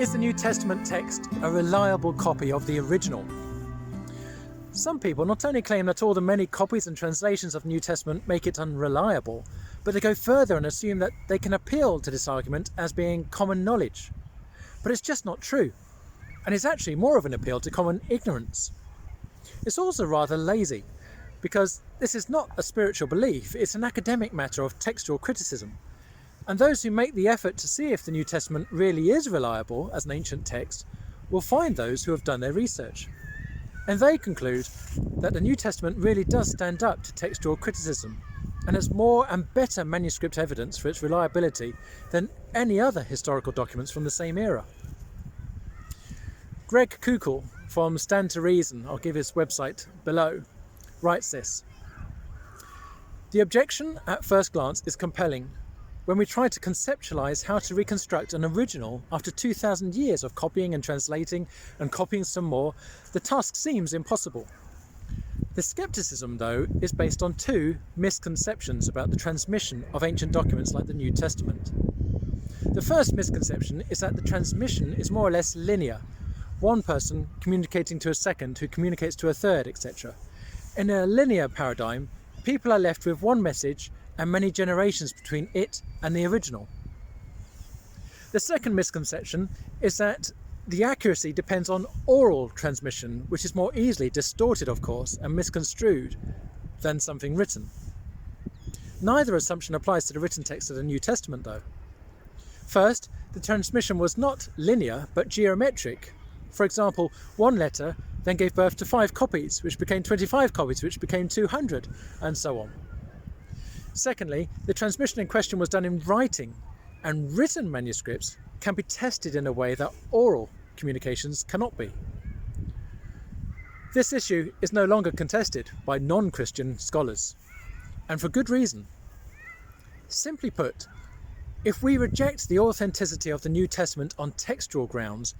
Is the New Testament text a reliable copy of the original? Some people not only claim that all the many copies and translations of the New Testament make it unreliable, but they go further and assume that they can appeal to this argument as being common knowledge. But it's just not true, and it's actually more of an appeal to common ignorance. It's also rather lazy, because this is not a spiritual belief, it's an academic matter of textual criticism. And those who make the effort to see if the New Testament really is reliable as an ancient text will find those who have done their research. And they conclude that the New Testament really does stand up to textual criticism and has more and better manuscript evidence for its reliability than any other historical documents from the same era. Greg Kukul from Stand to Reason, I'll give his website below, writes this: "The objection at first glance is compelling. When we try to conceptualize how to reconstruct an original after 2,000 years of copying and translating and copying some more, the task seems impossible. The skepticism, though, is based on two misconceptions about the transmission of ancient documents like the New Testament. The first misconception is that the transmission is more or less linear, one person communicating to a second who communicates to a third, etc. In a linear paradigm, people are left with one message and many generations between it and the original. The second misconception is that the accuracy depends on oral transmission, which is more easily distorted, of course, and misconstrued than something written. Neither assumption applies to the written text of the New Testament, though. First, the transmission was not linear, but geometric. For example, one letter then gave birth to 5 copies, which became 25 copies, which became 200, and so on. Secondly, the transmission in question was done in writing, and written manuscripts can be tested in a way that oral communications cannot be. This issue is no longer contested by non-Christian scholars, and for good reason. Simply put, if we reject the authenticity of the New Testament on textual grounds,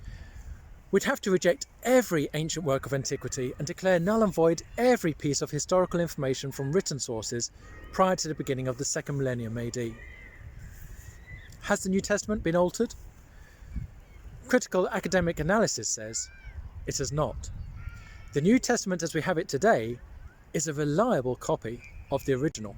we'd have to reject every ancient work of antiquity and declare null and void every piece of historical information from written sources prior to the beginning of the 2nd millennium AD. Has the New Testament been altered? Critical academic analysis says it has not. The New Testament as we have it today is a reliable copy of the original.